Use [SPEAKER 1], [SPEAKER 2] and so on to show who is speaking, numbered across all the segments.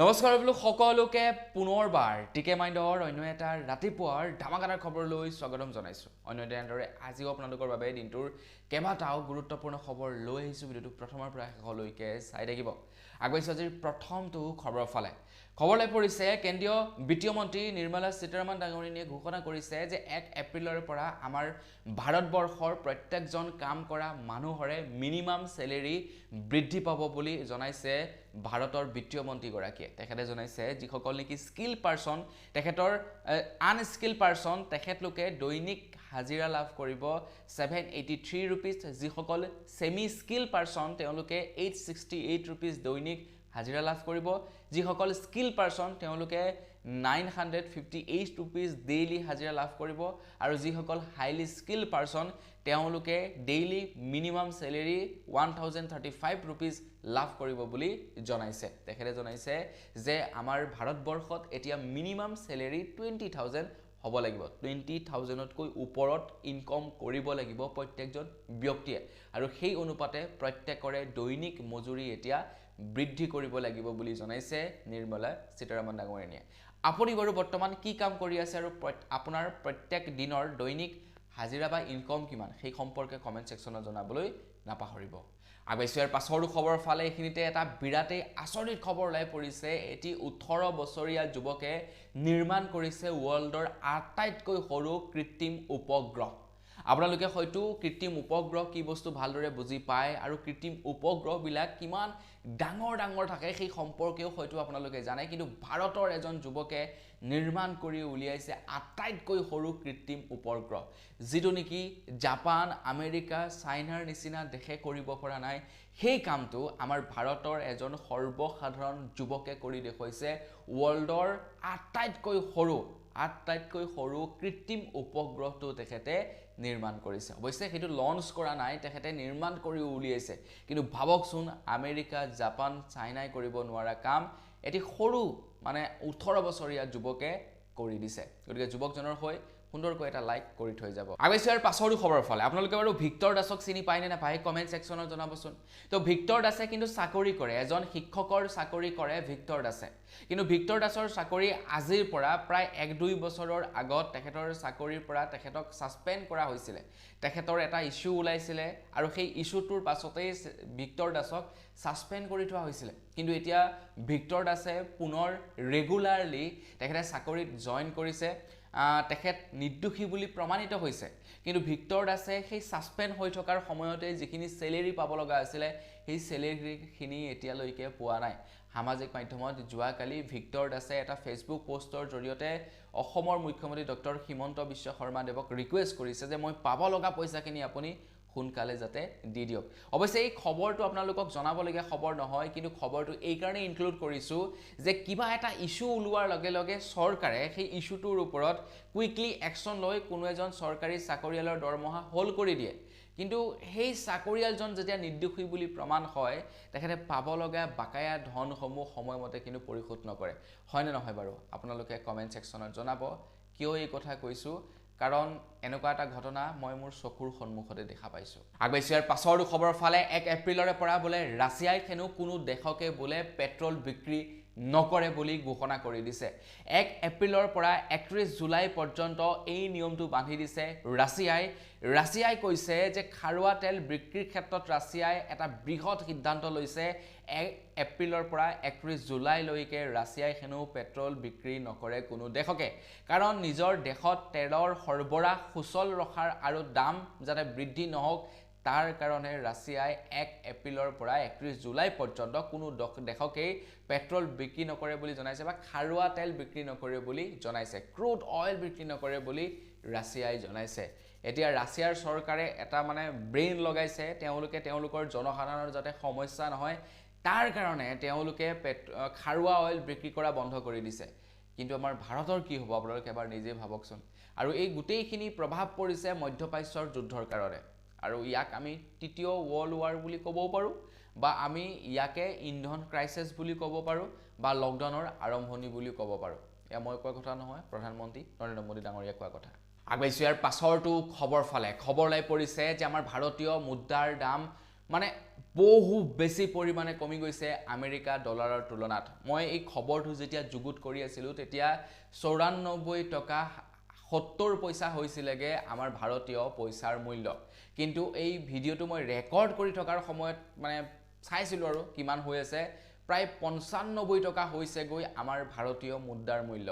[SPEAKER 1] নমস্কাৰ বোলো সকলোকে পুনৰবাৰ টিকে মাইণ্ডৰ অন্য এটা ৰাতিপুৱাৰ ধামাকাদাৰ খবৰলৈ স্বাগতম জনাইছো। অন্য তেনেদৰে আজিও আপোনালোকৰ বাবে দিনটোৰ কেইবাটাও গুৰুত্বপূৰ্ণ খবৰ লৈ আহিছো। ভিডিঅ'টো প্ৰথমৰ পৰা শেষলৈকে চাই থাকিব। আগবাইছো আজিৰ প্ৰথমটো খবৰৰ ফালে। খবৰলৈ পৰিছে কেন্দ্ৰীয় বিত্তীয় মন্ত্ৰী নিৰ্মলা সীতাৰমণ ডাঙৰীয়ানীয়ে ঘোষণা কৰিছে যে 1 এপ্ৰিলৰ পৰা আমাৰ ভাৰতবৰ্ষৰ প্ৰত্যেকজন কাম কৰা মানুহৰে মিনিমাম স্যালাৰি বৃদ্ধি পাব বুলি জনাইছে ভাৰতৰ বিত্তীয় মন্ত্ৰীগৰাকীয়ে। তেখেতে জনাইছে যিসকল নেকি স্কিল পাৰ্সন তেখেতৰ আনস্কিল পাৰ্সন তেখেতলোকে দৈনিক হাজিৰা লাভ কৰিব 783 रुपीज, যিসকল সেমি স্কিল পাৰ্সন তেওঁলোকে 868 रुपीज দৈনিক হাজিৰা লাভ কৰিব, যিসকল স্কিল পাৰ্সন তেওঁলোকে 958 रुपीज ডেইলি হাজিৰা লাভ কৰিব, আৰু যিসকল হাইলি স্কিল পাৰ্সন তেওঁলোকে ডেইলি মিনিমাম স্যালাৰি 1035 रुपीज লাভ কৰিব বুলি জনাইছে। তেখেতে জনাইছে যে আমাৰ ভাৰতবৰ্ষত এতিয়া মিনিমাম স্যালাৰি 20,000 হ'ব লাগিব। 20,000তকৈ ওপৰত ইনকম কৰিব লাগিব প্ৰত্যেকজন ব্যক্তিয়ে, আৰু সেই অনুপাতে প্ৰত্যেকৰে দৈনিক মজুৰি এতিয়া বৃদ্ধি কৰিব লাগিব বুলি জনাইছে নিৰ্মলা সীতাৰমণ ডাঙৰীয়ানীয়ে। আপুনি বাৰু বৰ্তমান কি কাম কৰি আছে আৰু আপোনাৰ প্ৰত্যেক দিনৰ দৈনিক হাজিৰা বা ইনকম কিমান সেই সম্পৰ্কে কমেন্ট সেকশনত জনাবলৈ নাপাহৰিব। আগবাইছো ইয়াৰ পাছৰ খবৰৰ ফালে। এইখিনিতে এটা বিৰাটেই আচৰিত খবৰ ওলাই পৰিছে। এটি 18 বছৰীয়া যুৱকে নিৰ্মাণ কৰিছে ৱৰ্ল্ডৰ আটাইতকৈ সৰু কৃত্ৰিম উপগ্ৰহ। আপোনালোকে হয়তো কৃত্ৰিম উপগ্ৰহ কি বস্তু ভালদৰে বুজি পায়, আৰু কৃত্ৰিম উপগ্ৰহবিলাক কিমান ডাঙৰ ডাঙৰ থাকে সেই সম্পৰ্কেও হয়তো আপোনালোকে জানে, কিন্তু ভাৰতৰ এজন যুৱকে নিৰ্মাণ কৰি উলিয়াইছে আটাইতকৈ সৰু কৃত্ৰিম উপগ্ৰহ, যিটো নেকি জাপান, আমেৰিকা, চাইনাৰ নিচিনা দেশে কৰিব পৰা নাই। সেই কামটো আমাৰ ভাৰতৰ এজন সৰ্বসাধাৰণ যুৱকে কৰি দেখুৱাইছে। ৱৰ্ল্ডৰ আটাইতকৈ সৰু কৃত্ৰিম উপগ্ৰহটো তেখেতে নিৰ্মাণ কৰিছে। অৱশ্যে সেইটো লঞ্চ কৰা নাই, তেখেতে নিৰ্মাণ কৰি উলিয়াইছে। কিন্তু ভাবকচোন, আমেৰিকা, জাপান, চাইনাই কৰিব নোৱাৰা কাম এটি সৰু 18 বছৰীয়া যুৱকে কৰি দিছে। গতিকে যুৱকজনৰ হৈ সুন্দৰকৈ এটা লাইক কৰি থৈ যাব। আগবাইছো ইয়াৰ পাছৰো খবৰৰ ফালে। আপোনালোকে বাৰু ভিক্টৰ দাসক চিনি পায় নে নাপায় কমেন্ট সেকশনত জনাবচোন। তো ভিক্টৰ দাসে কিন্তু চাকৰি কৰে, এজন শিক্ষকৰ চাকৰি কৰে ভিক্টৰ দাসে। কিন্তু ভিক্টৰ দাসৰ চাকৰি আজিৰ পৰা প্ৰায় 1-2 বছৰৰ আগত তেখেতৰ চাকৰিৰ পৰা তেখেতক সাসপেন্ড কৰা হৈছিলে। তেখেতৰ এটা ইস্যু ওলাইছিলে, আৰু সেই ইস্যুটোৰ পাছতেই ভিক্টৰ দাসক সাসপেন্ড কৰি থোৱা হৈছিলে। কিন্তু এতিয়া ভিক্টৰ দাসে পুনৰ ৰেগুলাৰলি তেখেতে চাকৰিত জইন কৰিছে। তেখেত নিৰ্দোষী বুলি প্ৰমাণিত হৈছে। কিন্তু ভিক্টৰ দাসে সেই সাসপেন্ড হৈ থকাৰ সময়তে যিখিনি স্যালাৰি পাব লগা আছিলে সেই স্যালাৰিখিনি এতিয়ালৈকে পোৱা নাই। সামাজিক মাধ্যমত যোৱাকালি ভিক্টৰ দাসে এটা ফেচবুক পোষ্টৰ জৰিয়তে অসমৰ মুখ্যমন্ত্ৰী ডক্টৰ হিমন্ত বিশ্ব শৰ্মা দেৱক ৰিকুৱেষ্ট কৰিছে যে মই পাব লগা পইচাখিনি আপুনি সোনকালে যাতে দি দিয়ক। অৱশ্যে এই খবৰটো আপোনালোকক জনাবলগীয়া খবৰ নহয়, কিন্তু খবৰটো এই কাৰণে ইনক্লুড কৰিছো যে কিবা এটা ইস্যু ওলোৱাৰ লগে লগে চৰকাৰে সেই ইস্যুটোৰ ওপৰত কুইকলি একশ্যন লৈ কোনো এজন চৰকাৰী চাকৰিয়ালৰ দৰমহা হোল কৰি দিয়ে। কিন্তু সেই চাকৰিয়ালজন যেতিয়া নিৰ্দোষী বুলি প্ৰমাণ হয়, তেখেতে পাব লগা বাকায়া ধনসমূহ সময়মতে কিন্তু পৰিশোধ নকৰে। হয়নে নহয় বাৰু? আপোনালোকে কমেন্ট সেকশনত জনাব। কিয় এই কথা কৈছো, কাৰণ এনেকুৱা এটা ঘটনা মই মোৰ চকুৰ সন্মুখতে দেখা পাইছো। আগবাইছো ইয়াৰ পাছৰ খবৰৰ ফালে। 1 এপ্ৰিলৰে পৰা বোলে ৰাছিয়াই হেনো কোনো দেশকে বোলে পেট্ৰল বিক্ৰী নকৰে বুলি ঘোষণা কৰি দিছে। 1 এপ্ৰিলৰ পৰা 31 জুলাই পৰ্যন্ত এই নিয়মটো বান্ধি দিছে ৰাছিয়াই কৈছে যে খাৰুৱা তেল বিক্ৰীৰ ক্ষেত্ৰত ৰাছিয়াই এটা বৃহৎ সিদ্ধান্ত লৈছে। 1 এপ্ৰিলৰ পৰা 31 জুলাইলৈকে ৰাছিয়াই হেনো পেট্ৰল বিক্ৰী নকৰে কোনো দেশকে, কাৰণ নিজৰ দেশত তেলৰ সৰবৰাহ সুচল ৰখাৰ আৰু দাম যাতে বৃদ্ধি নহওক তাৰ কাৰণে ৰাছিয়াই 1 এপ্ৰিলৰ পৰা 31 জুলাই পৰ্যন্ত কোনো দেশকেই পেট্ৰল বিক্ৰী নকৰে বুলি জনাইছে, বা খাৰুৱা তেল বিক্ৰী নকৰে বুলি জনাইছে, ক্ৰুড অইল বিক্ৰী নকৰে বুলি ৰাছিয়াই জনাইছে। এতিয়া ৰাছিয়াৰ চৰকাৰে এটা ব্ৰেইন লগাইছে, তেওঁলোকৰ জনসাধাৰণৰ যাতে সমস্যা নহয় তাৰ কাৰণে তেওঁলোকে খাৰুৱা অইল বিক্ৰী কৰা বন্ধ কৰি দিছে। কিন্তু আমাৰ ভাৰতৰ কি হ'ব আপোনালোকে এবাৰ নিজে ভাবকচোন। আৰু এই গোটেইখিনি প্ৰভাৱ পৰিছে মধ্যপ্ৰাচ্যৰ যুদ্ধৰ কাৰণে, আৰু ইয়াক আমি তৃতীয় ৱৰ্ল্ড ৱাৰ বুলি ক'বও পাৰোঁ, বা আমি ইয়াকে ইন্ধন ক্ৰাইচিছ বুলি ক'ব পাৰোঁ, বা লকডাউনৰ আৰম্ভণি বুলি ক'ব পাৰোঁ। এয়া মই কোৱা কথা নহয়, প্ৰধানমন্ত্ৰী নৰেন্দ্ৰ মোদী ডাঙৰীয়াই কোৱা কথা। আগবাইছো ইয়াৰ পাছৰটো খবৰ ফালে। খবৰ লাই পৰিছে যে আমাৰ ভাৰতীয় মুদ্ৰাৰ দাম বহু বেছি পৰিমাণে কমি গৈছে আমেৰিকা ডলাৰৰ তুলনাত। মই এই খবৰটো যেতিয়া যুগুত কৰি আছিলোঁ তেতিয়া 94 টকা 70 পইচা হৈছিলেগে আমাৰ ভাৰতীয় পইচাৰ মূল্য। কিন্তু এই ভিডিঅ'টো মই ৰেকৰ্ড কৰি থকাৰ সময়ত মানে চাইছিলোঁ আৰু কিমান হৈ আছে, প্ৰায় 95 টকা হৈছেগৈ আমাৰ ভাৰতীয় মুদ্ৰাৰ মূল্য।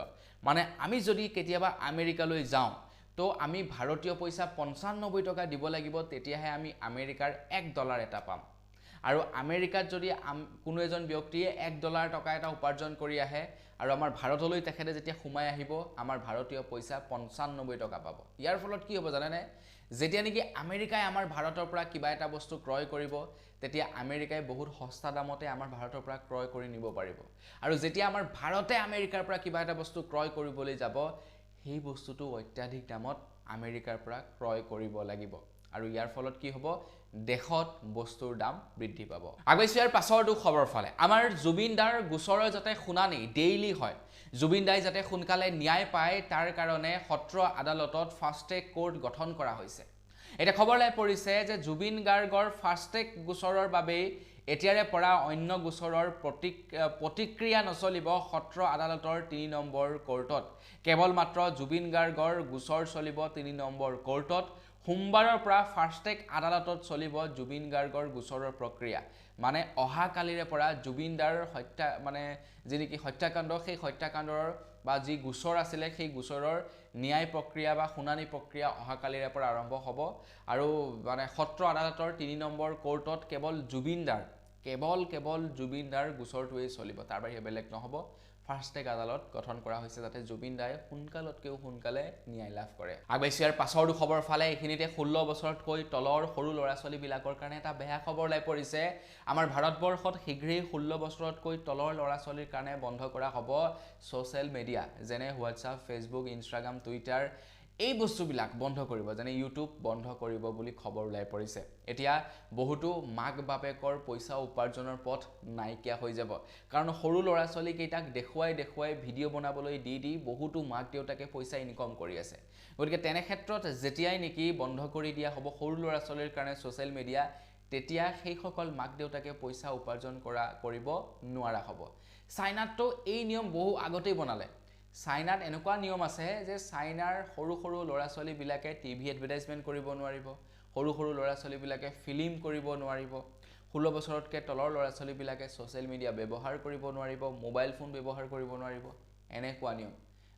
[SPEAKER 1] মানে আমি যদি কেতিয়াবা আমেৰিকালৈ যাওঁ তো আমি ভাৰতীয় পইচা 95 টকা দিব লাগিব, তেতিয়াহে আমি আমেৰিকাৰ $1 এটা পাম। আৰু আমেৰিকাত যদি কোনো এজন ব্যক্তিয়ে $1 টকা এটা উপাৰ্জন কৰি আহে আৰু আমাৰ ভাৰতলৈ তেখেতে যেতিয়া সোমাই আহিব, আমাৰ ভাৰতীয় পইচা 95 টকা পাব। ইয়াৰ ফলত কি হ'ব জানেনে? যেতিয়া নেকি আমেৰিকাই আমাৰ ভাৰতৰ পৰা কিবা এটা বস্তু ক্ৰয় কৰিব, তেতিয়া আমেৰিকাই বহুত সস্তা দামতে আমাৰ ভাৰতৰ পৰা ক্ৰয় কৰি নিব পাৰিব। আৰু যেতিয়া আমাৰ ভাৰতে আমেৰিকাৰ পৰা কিবা এটা বস্তু ক্ৰয় কৰিবলৈ যাব, সেই বস্তুটো অত্যাধিক দামত আমেৰিকাৰ পৰা ক্ৰয় কৰিব লাগিব। আৰু ইয়াৰ ফলত কি হ'ব? দেশত বস্তুৰ দাম বৃদ্ধি পাব। আগবাইছোঁ ইয়াৰ পাছৰটো খবৰ ফালে। আমাৰ জুবিন দাৰ গোচৰৰ যাতে শুনানি ডেইলি হয়, জুবিন দাই যাতে সোনকালে ন্যায় পায়, তাৰ কাৰণে সত্ৰ আদালতত ফাষ্ট ট্ৰেক কোৰ্ট গঠন কৰা হৈছে। এটা খবৰলৈ পৰিছে যে জুবিন গাৰ্গৰ ফাষ্ট ট্ৰেক গোচৰৰ বাবেই এতিয়াৰে পৰা অন্য গোচৰৰ প্ৰতিক্ৰিয়া নচলিব সত্ৰ আদালতৰ ৩ নম্বৰ কোৰ্টত। কেৱল মাত্ৰ জুবিন গাৰ্গৰ গোচৰ চলিব ৩ নম্বৰ কোৰ্টত। সোমবাৰৰ পৰা ফাষ্ট ট্ৰেক আদালতত চলিব জুবিন গাৰ্গৰ গোচৰৰ প্ৰক্ৰিয়া। মানে অহাকালিৰে পৰা জুবিন দাৰ যি নেকি হত্যাকাণ্ড, সেই হত্যাকাণ্ডৰ বা যি গোচৰ আছিলে সেই গোচৰৰ ন্যায় প্ৰক্ৰিয়া বা শুনানি প্ৰক্ৰিয়া অহাকালিৰে পৰা আৰম্ভ হ'ব। আৰু মানে সত্ৰ আদালতৰ ৩ নম্বৰ কোৰ্টত কেৱল জুবিন দাৰ গোচৰটোৱেই চলিব, তাৰ বাহিৰে বেলেগ নহ'ব। ফাষ্ট ট্ৰেক আদালত গঠন কৰা হৈছে যাতে জুবিন দাই সোনকালতকৈও সোনকালে ন্যায় লাভ কৰে। আগবাইছোঁ ইয়াৰ পাছৰটো খবৰ ফালে। এইখিনিতে 16 বছৰতকৈ তলৰ সৰু ল'ৰা ছোৱালীবিলাকৰ কাৰণে এটা বেয়া খবৰ ওলাই পৰিছে। আমাৰ ভাৰতবৰ্ষত শীঘ্ৰেই 16 বছৰতকৈ তলৰ ল'ৰা ছোৱালীৰ কাৰণে বন্ধ কৰা হ'ব ছ'চিয়েল মিডিয়া, যেনে হোৱাটছআপ, ফেচবুক, ইনষ্টাগ্ৰাম, টুইটাৰ। এই বস্তুবিলাক বন্ধ কৰিব, যেনে ইউটিউব বন্ধ কৰিব বুলি খবৰ ওলাই পৰিছে। এতিয়া বহুতো মাক বাপেকৰ পইচা উপাৰ্জনৰ পথ নাইকিয়া হৈ যাব, কাৰণ সৰু ল'ৰা ছোৱালীকেইটাক দেখুৱাই ভিডিঅ' বনাবলৈ দি বহুতো মাক দেউতাকে পইচা ইনকম কৰি আছে। গতিকে তেনে ক্ষেত্ৰত যেতিয়াই নেকি বন্ধ কৰি দিয়া হ'ব সৰু ল'ৰা ছোৱালীৰ কাৰণে ছ'চিয়েল মিডিয়া, তেতিয়া সেইসকল মাক দেউতাকে পইচা উপাৰ্জন কৰিব নোৱাৰা হ'ব। চাইনাততো এই নিয়ম বহু আগতেই বনালে। চাইনাত এনেকুৱা নিয়ম আছে যে চাইনাৰ সৰু ল'ৰা ছোৱালীবিলাকে টিভি এডভাৰটাইজমেণ্ট কৰিব নোৱাৰিব, সৰু ল'ৰা ছোৱালীবিলাকে ফিল্ম কৰিব নোৱাৰিব, 16 বছৰতকৈ তলৰ ল'ৰা ছোৱালীবিলাকে ছ'চিয়েল মিডিয়া ব্যৱহাৰ কৰিব নোৱাৰিব, মোবাইল ফোন ব্যৱহাৰ কৰিব নোৱাৰিব, এনেকুৱা নিয়ম।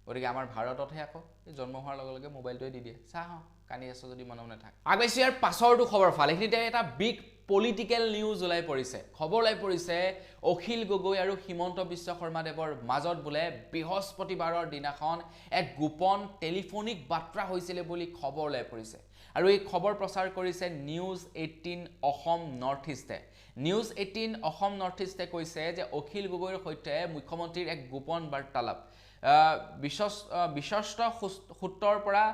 [SPEAKER 1] গতিকে আমাৰ ভাৰততহে আকৌ জন্ম হোৱাৰ লগে লগে মোবাইলটোৱে দি দিয়ে, চাহ কান্দি আছোঁ যদি মনত নাথাকে। আগবাইছোঁ ইয়াৰ পাছৰটো খবৰ ফালে। এইখিনিতে এটা বিগ পলিটিকেল নিউজ ওলাই পৰিছে। খবৰ ওলাই পৰিছে অখিল গগৈ আৰু হিমন্ত বিশ্ব শৰ্মাদেৱৰ মাজত বোলে বৃহস্পতিবাৰৰ দিনাখন এক গোপন টেলিফোনিক বাৰ্তা হৈছিলে বুলি খবৰ ওলাই পৰিছে। আৰু এই খবৰ প্ৰচাৰ কৰিছে নিউজ 18 অসম নৰ্থ ইষ্টে। নিউজ 18 অসম নৰ্থ ইষ্টে কৈছে যে অখিল গগৈৰ সৈতে মুখ্যমন্ত্ৰীৰ এক গোপন বাৰ্তালাপ, বিশ্বস্ত সূত্ৰৰ পৰা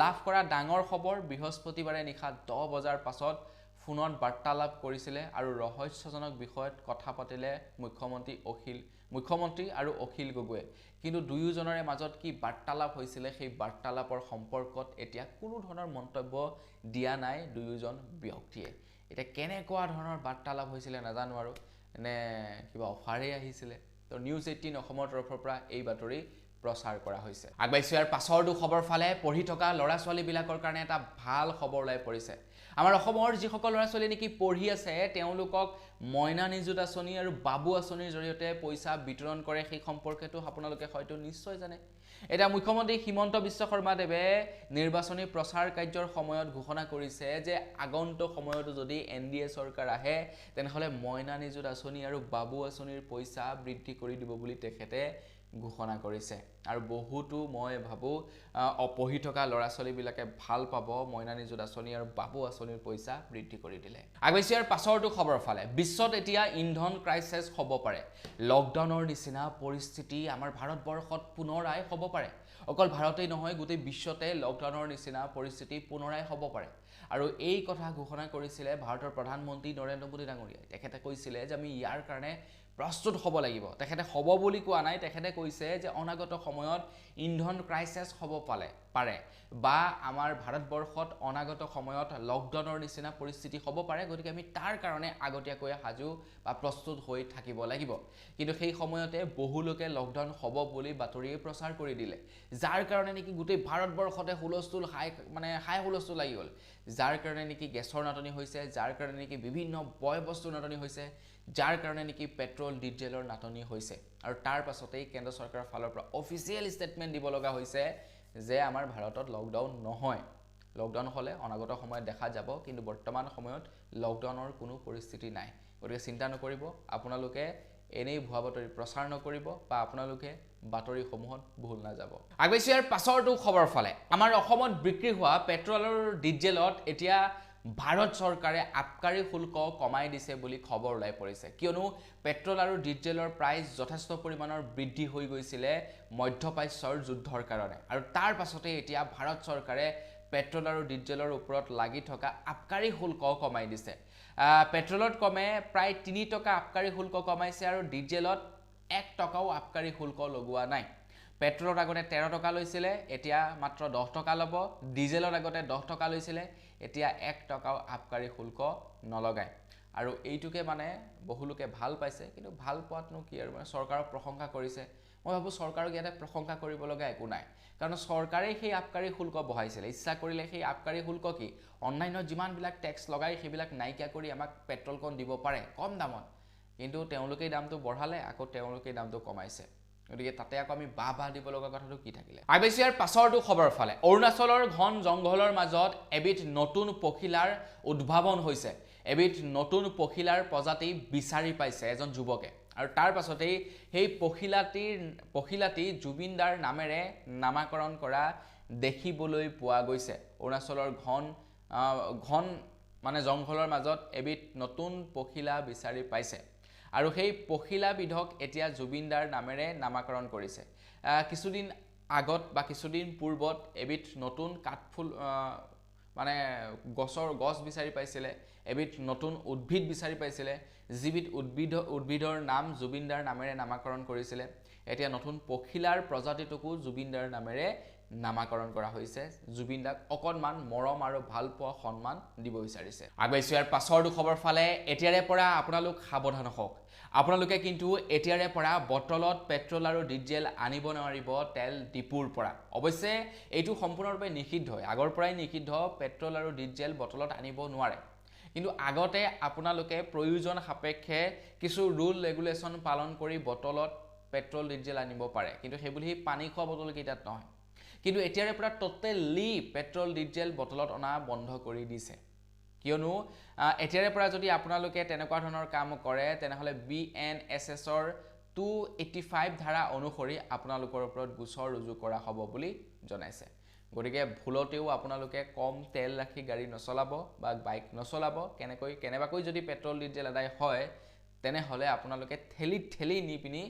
[SPEAKER 1] লাভ কৰা ডাঙৰ খবৰ। বৃহস্পতিবাৰে নিশা 10 বজাৰ পাছত ফোনত বাৰ্তালাপ কৰিছিলে আৰু ৰহস্যজনক বিষয়ত কথা পাতিলে মুখ্যমন্ত্ৰী আৰু অখিল গগৈয়ে। কিন্তু দুয়োজনৰে মাজত কি বাৰ্তালাপ হৈছিলে, সেই বাৰ্তালাপৰ সম্পৰ্কত এতিয়া কোনো ধৰণৰ মন্তব্য দিয়া নাই দুয়োজন ব্যক্তিয়ে। এতিয়া কেনেকুৱা ধৰণৰ বাৰ্তালাপ হৈছিলে নাজানো, আৰু নে কিবা অফাৰেই আহিছিলে। তো নিউজ 18 অসমৰ তৰফৰ পৰা এই বাতৰি প্ৰচাৰ কৰা হৈছে। আগবাইছোঁ ইয়াৰ পাছৰটো খবৰ ফালে। পঢ়ি থকা ল'ৰা ছোৱালীবিলাকৰ কাৰণে এটা ভাল খবৰ ওলাই পৰিছে। আমাৰ অসমৰ যিসকল ল'ৰা ছোৱালী নেকি পঢ়ি আছে, তেওঁলোকক মইনা নিযুত আঁচনি আৰু বাবু আঁচনিৰ জৰিয়তে পইচা বিতৰণ কৰে, সেই সম্পৰ্কেতো আপোনালোকে হয়তো নিশ্চয় জানে। এতিয়া মুখ্যমন্ত্ৰী হিমন্ত বিশ্ব শৰ্মাদেৱে নিৰ্বাচনী প্ৰচাৰ কাৰ্যৰ সময়ত ঘোষণা কৰিছে যে আগন্তুক সময়তো যদি NDA চৰকাৰ আহে, তেনেহ'লে মইনা নিযুত আঁচনি আৰু বাবু আঁচনিৰ পইচা বৃদ্ধি কৰি দিব বুলি তেখেতে ঘোষণা কৰিছে। আৰু বহুতো মই ভাবোঁ পঢ়ি থকা ল'ৰা ছোৱালীবিলাকে ভাল পাব মইনা নিযুত আঁচনি আৰু বাবু আঁচনিৰ পইচা বৃদ্ধি কৰি দিলে। আগবাইছোঁ ইয়াৰ পাছৰটো খবৰ ফালে। বিশ্বত এতিয়া ইন্ধন ক্ৰাইচিছ হ'ব পাৰে। লকডাউনৰ নিচিনা পৰিস্থিতি আমাৰ ভাৰতবৰ্ষত পুনৰাই হ'ব পাৰে। অকল ভাৰতেই নহয়, গোটেই বিশ্বতে লকডাউনৰ নিচিনা পৰিস্থিতি পুনৰাই হ'ব পাৰে। আৰু এই কথা ঘোষণা কৰিছিলে ভাৰতৰ প্ৰধানমন্ত্ৰী নৰেন্দ্ৰ মোদী ডাঙৰীয়াই। তেখেতে কৈছিলে যে আমি ইয়াৰ কাৰণে প্ৰস্তুত হ'ব লাগিব তেখেতে হ'ব বুলি কোৱা নাই তেখেতে কৈছে যে অনাগত সময়ত ইন্ধন ক্ৰাইচিছ হ'ব পাৰে বা আমাৰ ভাৰতবৰ্ষত অনাগত সময়ত লকডাউনৰ নিচিনা পৰিস্থিতি হ'ব পাৰে গতিকে আমি তাৰ কাৰণে আগতীয়াকৈ সাজু বা প্ৰস্তুত হৈ থাকিব লাগিব কিন্তু সেই সময়তে বহু লোকে লকডাউন হ'ব বুলি বাতৰিয়ে প্ৰচাৰ কৰি দিলে যাৰ কাৰণে নেকি গোটেই ভাৰতবৰ্ষতে হুলস্থুল হাই হুলস্থুল লাগি গ'ল যাৰ কাৰণে নেকি গেছৰ নাটনি হৈছে যাৰ কাৰণে নেকি বিভিন্ন বয় বস্তুৰ নাটনি হৈছে যাৰ কাৰণে নেকি পেট্ৰল ডিজেলৰ নাটনি হৈছে আৰু তাৰ পাছতেই কেন্দ্ৰ চৰকাৰৰ ফালৰ পৰা অফিচিয়েল ষ্টেটমেণ্ট দিব লগা হৈছে যে আমাৰ ভাৰতত লকডাউন নহয় লকডাউন হ'লে অনাগত সময়ত দেখা যাব কিন্তু বৰ্তমান সময়ত লকডাউনৰ কোনো পৰিস্থিতি নাই গতিকে চিন্তা নকৰিব আপোনালোকে এনেই ভুৱা বাতৰি প্ৰচাৰ নকৰিব বা আপোনালোকে বাতৰিসমূহত ভুল নাযাব আগবাইছো ইয়াৰ পাছৰটো খবৰ ফালে আমাৰ অসমত বিক্ৰী হোৱা পেট্ৰল আৰু ডিজেলত এতিয়া ভাৰত চৰকাৰে আবকাৰী শুল্ক কমাই দিছে বুলি খবৰ ওলাই পৰিছে কিয়নো পেট্ৰল আৰু ডিজেলৰ প্ৰাইচ যথেষ্ট পৰিমাণৰ বৃদ্ধি হৈ গৈছিলে মধ্যপ্ৰাচ্যৰ যুদ্ধৰ কাৰণে আৰু তাৰ পাছতে এতিয়া ভাৰত চৰকাৰে পেট্ৰল আৰু ডিজেলৰ ওপৰত লাগি থকা আবকাৰী শুল্ক কমাই দিছে পেট্ৰলত কমে প্ৰায় 3 টকা আবকাৰী শুল্ক কমাইছে আৰু ডিজেলত 1 টকাও আবকাৰী শুল্ক লগোৱা নাই পেট্ৰলত আগতে 13 টকা লৈছিলে এতিয়া মাত্ৰ 10 টকা ল'ব ডিজেলত আগতে 10 টকা লৈছিলে এতিয়া 1 টকাও আবকাৰী শুল্ক নলগায় আৰু এইটোকে বহুলোকে ভাল পাইছে কিন্তু ভাল পোৱাতনো কি আৰু চৰকাৰক প্ৰশংসা কৰিছে মই ভাবো চৰকাৰক ইয়াতে প্ৰশংসা কৰিব লগা একো নাই কাৰণ চৰকাৰে সেই আবকাৰী শুল্ক বঢ়াইছিলে ইচ্ছা কৰিলে সেই আবকাৰী শুল্ক কি অনলাইনত যিমানবিলাক টেক্স লগাই সেইবিলাক নাইকিয়া কৰি আমাক পেট্ৰলকণ দিব পাৰে কম দামত কিন্তু তেওঁলোকেই দামটো বঢ়ালে আকৌ তেওঁলোকেই দামটো কমাইছে গতিকে তাতে আকৌ আমি বাহ দিব লগা কথাটো কি থাকিলে আগবাইছো ইয়াৰ পাছৰটো খবৰ ফালে অৰুণাচলৰ ঘন জংঘলৰ মাজত এবিধ নতুন পখিলাৰ উদ্ভাৱন হৈছে এবিধ নতুন পখিলাৰ প্ৰজাতি বিচাৰি পাইছে এজন যুৱকে আৰু তাৰ পাছতেই সেই পখিলাটি জুবিনদাৰ নামেৰে নামাকৰণ কৰা দেখিবলৈ পোৱা গৈছে অৰুণাচলৰ ঘন জংঘলৰ মাজত এবিধ নতুন পখিলা বিচাৰি পাইছে আৰু সেই পখিলাবিধক এতিয়া জুবিনদাৰ নামেৰে নামাকৰণ কৰিছে কিছুদিন আগত বা কিছুদিন পূৰ্বত এবিধ নতুন কাঠফুল গছ বিচাৰি পাইছিলে এবিধ নতুন উদ্ভিদ বিচাৰি পাইছিলে যিবিধ উদ্ভিদৰ নাম জুবিনদাৰ নামেৰে নামাকৰণ কৰিছিলে এতিয়া নতুন পখিলাৰ প্ৰজাতিটোকো জুবিনদাৰ নামেৰে নামাকৰণ কৰা হৈছে জুবিনদাক অকণমান মৰম আৰু ভাল পোৱা সন্মান দিব বিচাৰিছে আগবাইছো ইয়াৰ পাছৰটো খবৰ ফালে এতিয়াৰে পৰা আপোনালোক সাৱধান হওক আপোনালোকে কিন্তু এতিয়াৰে পৰা বটলত পেট্ৰল আৰু ডিজেল আনিব নোৱাৰিব তেল ডিপুৰ পৰা অৱশ্যে এইটো সম্পূৰ্ণৰূপে নিষিদ্ধ আগৰ পৰাই নিষিদ্ধ পেট্ৰল আৰু ডিজেল বটলত আনিব নোৱাৰে কিন্তু আগতে আপোনালোকে প্ৰয়োজন সাপেক্ষে কিছু ৰুল ৰেগুলেশ্যন পালন কৰি বটলত পেট্ৰল ডিজেল আনিব পাৰে কিন্তু সেইবুলি পানী খোৱা বটল কেইটাত নহয় কিন্তু এতিয়াৰে পৰা টোটেলি পেট্ৰল ডিজেল বটলত অনা বন্ধ কৰি দিছে কিয়নো এতিয়াৰে পৰা যদি আপোনালোকে তেনেকুৱা ধৰণৰ কাম কৰে তেনেহলে BNSS ৰ 285 ধাৰা অনুসৰি আপোনালোকৰ ওপৰত গোচৰ ৰুজু কৰা হ'ব বুলি জনাইছে গতিকে ভুলতেও আপোনালোকে কম তেল ৰাখি গাড়ী নচলাব বা বাইক নচলাব কেনেবাকৈ যদি পেট্ৰল ডিজেল আদায় হয় তেনেহলে আপোনালোকে ঠেলি নি পিনি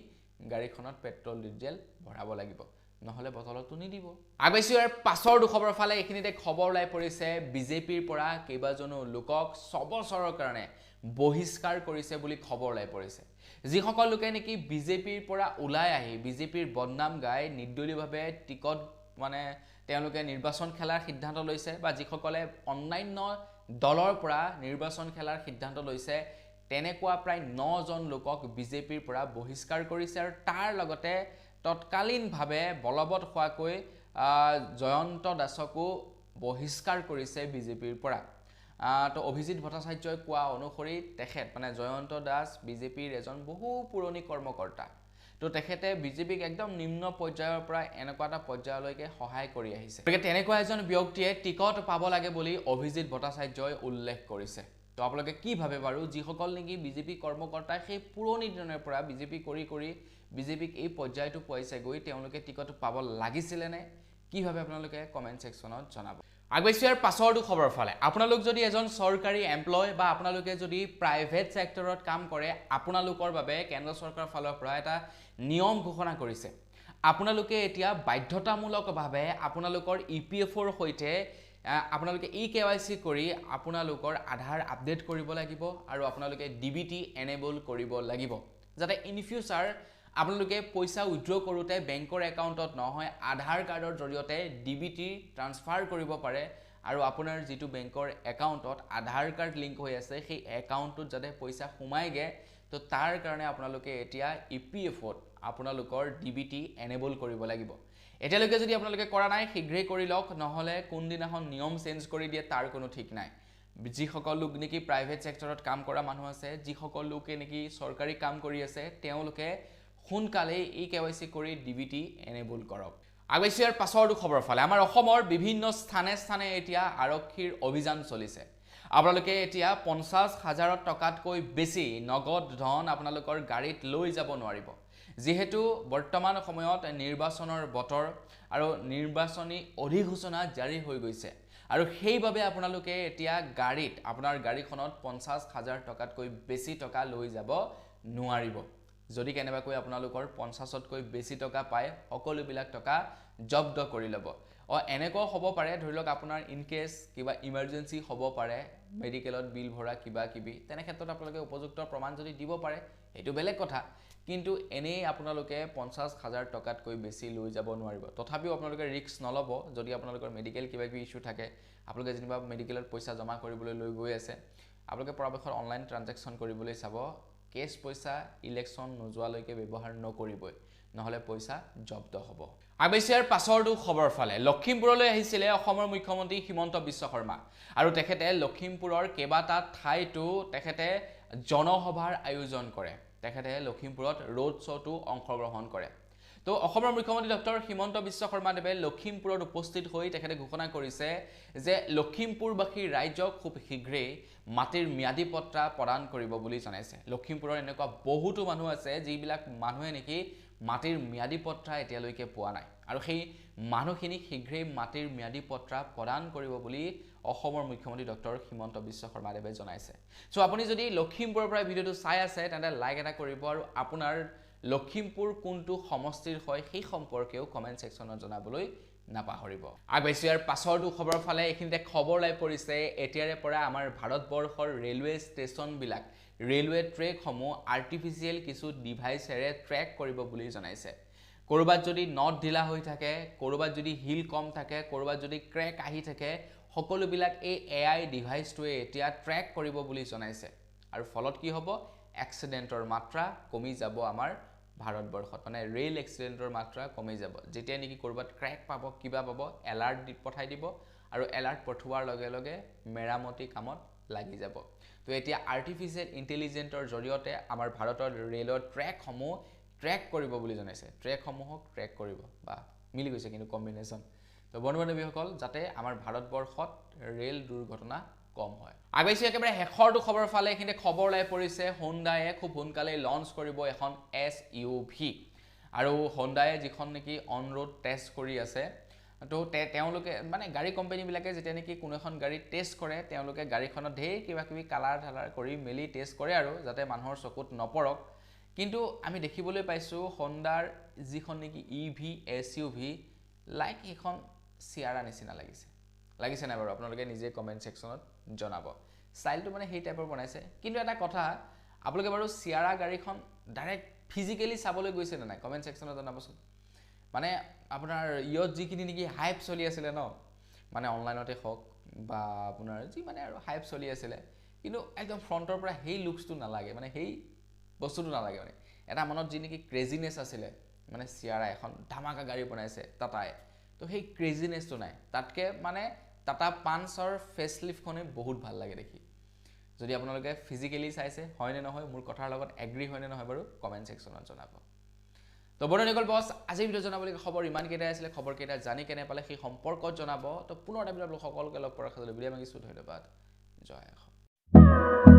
[SPEAKER 1] গাড়ীখনত পেট্ৰল ডিজেল ভৰাব লাগিব নহলে বটলতো নিদিব আগবাইছো ইয়াৰ পাছৰ খবৰ ফালে এইখিনিতে খবৰ ওলাই পৰিছে বিজেপিৰ পৰা কেইবাজনো লোকক 6 বছৰৰ কাৰণে বহিষ্কাৰ কৰিছে বুলি খবৰ ওলাই পৰিছে যিসকল লোকে নেকি বিজেপিৰ পৰা ওলাই আহি বিজেপিৰ বদনাম গাই নিৰ্দলীয়ভাৱে টিকট তেওঁলোকে নিৰ্বাচন খেলাৰ সিদ্ধান্ত লৈছে বা যিসকলে অন্যান্য দলৰ পৰা নিৰ্বাচন খেলাৰ সিদ্ধান্ত লৈছে তেনেকুৱা প্ৰায় 9 জন লোকক বিজেপিৰ পৰা বহিষ্কাৰ কৰিছে আৰু তাৰ লগতে তৎকালীনভাৱে বলবৎ হোৱাকৈ জয়ন্ত দাসকো বহিষ্কাৰ কৰিছে বিজেপিৰ পৰা তো অভিজিত ভট্টাচাৰ্যই কোৱা অনুসৰি তেখেত জয়ন্ত দাস বিজেপিৰ এজন বহু পুৰণি কৰ্মকৰ্তা তো তেখেতে বিজেপিক একদম নিম্ন পৰ্যায়ৰ পৰা এনেকুৱা এটা পৰ্যায়লৈকে সহায় কৰি আহিছে গতিকে তেনেকুৱা এজন ব্যক্তিয়ে টিকট পাব লাগে বুলি অভিজিত ভট্টাচাৰ্যই উল্লেখ কৰিছে তো আপোনালোকে কি ভাবে বাৰু যিসকল নেকি বিজেপি কৰ্মকৰ্তা সেই পুৰণি দিনৰ পৰা বিজেপি কৰি বিজেপিক এই পৰ্যায়টো পাইছে গৈ তেওঁলোকে টিকট পাব লাগিছিলে নে কি ভাবে আপোনালোকে কমেন্ট সেকশনত জনাব আগবাইছো ইয়াৰ পাছৰটো খবৰ ফালে আপোনালোক যদি এজন চৰকাৰী এমপ্লয় বা আপোনালোকে যদি প্ৰাইভেট সেক্টৰত কাম কৰে আপোনালোকৰ বাবে কেন্দ্ৰ চৰকাৰৰ ফালৰ পৰা এটা নিয়ম ঘোষণা কৰিছে আপোনালোকে এতিয়া বাধ্যতামূলকভাৱে আপোনালোকৰ EPF-ৰ সৈতে আপোনালোকে KYC কৰি আপোনালোকৰ আধাৰ আপডেট কৰিব লাগিব আৰু আপোনালোকে DBT এনেবল কৰিব লাগিব যাতে ইন ফিউচাৰ আপোনালোকে পইচা উইথড্ৰ কৰোঁতে বেংকৰ একাউণ্টত নহয় আধাৰ কাৰ্ডৰ জৰিয়তে ডিবিটি ট্ৰান্সফাৰ কৰিব পাৰে আৰু আপোনাৰ যিটো বেংকৰ একাউণ্টত আধাৰ কাৰ্ড লিংক হৈ আছে সেই একাউণ্টটোত যাতে পইচা সোমায়গে তো তাৰ কাৰণে আপোনালোকে এতিয়া ইপিএফঅত আপোনালোকৰ ডিবিটি এনেবল কৰিব লাগিব এতিয়ালৈকে যদি আপোনালোকে কৰা নাই শীঘ্ৰেই কৰি লওক নহলে কোনদিনাখন নিয়ম চেঞ্জ কৰি দিয়ে তাৰ কোনো ঠিক নাই যিসকল লোক নেকি প্ৰাইভেট সেক্টৰত কাম কৰা মানুহ আছে যিসকল লোকে নেকি চৰকাৰী কাম কৰি আছে তেওঁলোকে সোনকালে এই কেৱাইসি কৰি ডিবিটি এনেবল কৰক আগৈছি ইয়াৰ পাছৰটো খবৰ ফালে আমাৰ অসমৰ বিভিন্ন স্থানে স্থানে এতিয়া আৰক্ষীৰ অভিযান চলিছে আপোনালোকে এতিয়া 50,000 টকাতকৈ বেছি নগদ ধন আপোনালোকৰ গাড়ীত লৈ যাব নোৱাৰিব যেহেতু বৰ্তমান সময়ত নিৰ্বাচনৰ বতৰ আৰু নিৰ্বাচনী অধিঘোষণা জাৰি হৈ গৈছে আৰু সেইভাবে আপোনালোকে এতিয়া গাড়ীত আপোনাৰ গাড়ীখনত 50,000 টকাতকৈ বেছি টকা লৈ যাব নোৱাৰিব যদি কেনেবাকৈ আপোনালোকৰ 50তকৈ বেছি টকা পায় সকলোবিলাক টকা জব্দ কৰি ল'ব এনেকৈ হ'ব পাৰে ধৰি লওক আপোনাৰ ইন কেছ কিবা ইমাৰ্জেন্সি হ'ব পাৰে মেডিকেলত বিল ভৰা কিবা কিবি তেনে ক্ষেত্ৰত আপোনালোকে উপযুক্ত প্ৰমাণ যদি দিব পাৰে এটো বেলেগ কথা কিন্তু এনেই আপোনালোকে 50,000 টকাতকৈ বেছি লৈ যাব নোৱাৰিব তথাপিও আপোনালোকে ৰিস্ক নলব যদি আপোনালোকৰ মেডিকেল কিবা কিবি ইস্যু থাকে আপোনালোকে যেনিবা মেডিকেলত পইচা জমা কৰিবলৈ লৈ গৈ আছে আপোনালোকে পৰাপক্ষত অনলাইন ট্ৰানজেকচন কৰিবলৈ চাব কেছ পইচা ইলেকশন নোযোৱালৈকে ব্যৱহাৰ নকৰিবই নহলে পইচা জব্দ হ'ব আবেচিয়াৰ পাছৰটো খবৰ ফালে লখিমপুৰলৈ আহিছিলে অসমৰ মুখ্যমন্ত্ৰী হিমন্ত বিশ্ব শৰ্মা আৰু তেখেতে লখিমপুৰৰ কেবাটা ঠাইতো তেখেতে জনসভাৰ আয়োজন কৰে তেখেতে লখিমপুৰত ৰোড শ্ব'টো অংশগ্ৰহণ কৰে তো অসমৰ মুখ্যমন্ত্ৰী ডক্টৰ হিমন্ত বিশ্ব শৰ্মাদেৱে লখিমপুৰত উপস্থিত হৈ তেখেতে ঘোষণা কৰিছে যে লখিমপুৰবাসী ৰাজ্যক খুব শীঘ্ৰেই মাটিৰ ম্যাদী পত্ৰা প্ৰদান কৰিব বুলি জনাইছে লখিমপুৰৰ এনেকুৱা বহুতো মানুহ আছে যিবিলাক মানুহে নেকি মাটিৰ ম্যাদী পত্ৰা এতিয়ালৈকে পোৱা নাই আৰু সেই মানুহখিনিক শীঘ্ৰেই মাটিৰ ম্যাদী পত্ৰা প্ৰদান কৰিব বুলি অসমৰ মুখ্যমন্ত্ৰী ডক্টৰ হিমন্ত বিশ্ব শৰ্মাদেৱে জনাইছে সো আপুনি যদি লখিমপুৰৰ পৰা ভিডিওটো চাই আছে তেন্তে লাইক এটা কৰিব আৰু আপোনাৰ লখিমপুৰ কোনটো সমষ্টিৰ হয় সেই সম্পৰ্কেও কমেন্ট সেকশনত জনাবলৈ নাপাহৰিব আগৈছিয়াৰ পাছৰটো খবৰ ফালে এখিনিতে খবৰ লাই পৰিছে এতিয়াৰে পৰা আমাৰ ভাৰতবৰ্ষৰ ৰেলৱে ষ্টেচন বিলাক ৰেলৱে ট্ৰেক সমূহ আৰ্টিফিশিয়াল কিছু ডিভাইসেৰে ট্ৰেক কৰিব বুলি জনাইছে কৰবাত যদি নট ঢিলা হৈ থাকে কৰবাত যদি হিল কম থাকে কৰবাত যদি ক্ৰেক আহি থাকে সকলো বিলাক এই এআই ডিভাইসটোৱে এতিয়া ট্ৰেক কৰিব বুলি জনাইছে আৰু ফলত কি হ'ব এক্সিডেন্টৰ মাত্ৰা কমি যাব আমাৰ ভাৰতবৰ্ষত মানে ৰেল এক্সিডেন্টৰ মাত্ৰা কমি যাব যেতিয়া নেকি কৰবাত ক্ৰেক পাব কিবা পাব এলাৰ্ট পঠাই দিব আৰু এলাৰ্ট পঠোৱাৰ লগে লগে মেৰামতি কামত লাগি যাব তো এতিয়া আৰ্টিফিশিয়াল ইন্টেলিজেন্টৰ জৰিয়তে আমাৰ ভাৰতৰ ৰেলৰ ট্ৰেক সমূহ ট্ৰেক কৰিব বুলি জনাইছে ট্ৰেক সমূহক ট্ৰেক কৰিব বা মিলি গৈছে কিন্তু কম্বিনেশন তো বন্ধু-বান্ধৱীসকল যাতে আমাৰ ভাৰতবৰ্ষত ৰেল দুৰ্ঘটনা কম হয় আগৈছি একেবাৰে হেখৰটো খবৰ ফালে এখিনিতে খবৰ লাই পৰিছে হোন্ডায়ে খুব সোনকালে লঞ্চ কৰিব এখন এসইউভি আৰু হোন্ডায়ে যিখন নেকি অন ৰোড টেষ্ট কৰি আছে তো তেওঁলোকে মানে গাড়ী কোম্পানী বিলাকে যেতিয়া নেকি কোনো এখন গাড়ী টেষ্ট কৰে তেওঁলোকে গাড়ীখনত ঢেৰ কিবা কিবি কালাৰ ধালাৰ কৰি মেলি টেষ্ট কৰে আৰু যাতে মানুহৰ চকুত নপৰক কিন্তু আমি দেখিবলৈ পাইছো হোন্ডাৰ যিখন নেকি ইভি এসইউভি লাইক এখন সিয়াৰা নিচিনা লাগিছে না বাৰু আপোনালোকে নিজে কমেন্ট সেকশনত জনাব ষ্টাইলটো মানে সেই টাইপৰ বনাইছে কিন্তু এটা কথা আপোনালোকে বাৰু সিয়াৰা গাড়ীখন ডাইৰেক্ট ফিজিক্যালি চাবলৈ গৈছে না নাই কমেন্ট সেকশনত জনাবচোন মানে আপোনাৰ ইয়ত যিখিনি নেকি হাইপ চলি আছিল ন মানে অনলাইনতে হওক বা আপোনাৰ যি মানে আৰু হাইপ চলি আছিল কিন্তু একদম ফ্ৰন্টৰ পৰা হেই লুকসটো নালাগে মানে হেই বস্তুটো নালাগে মানে এটা মনত যি নেকি ক্ৰেজিনেছ আছিল মানে সিয়াৰা এখন ধামাকা গাড়ী বনাইছে টাটাই তো সেই ক্ৰেজিনেছটো নাই তাতকে মানে টাটা পাঞ্চৰ ফেসলিফ্টখনে বহুত ভাল লাগে দেখি যদি আপোনালোকে ফিজিক্যালি চাইছে হয় নে নহয় মোৰ কথাৰ লগত এগ্ৰি হয় নে নহয় বাৰু কমেন্ট সেকশনত জনাব তো বন্ধুসকল বস আজি ভিডিও জনাবলৈ খবৰ ইমান কেইটা আছিল খবৰ কেইটা জানি কেনে পালে সেই সম্পৰ্কত জনাব তো পুনৰ এটা ভিডিও সকলোকে লগ পোৱাৰ আশা কৰিলো বিদায় মাগিছো ধন্যবাদ জয় অসম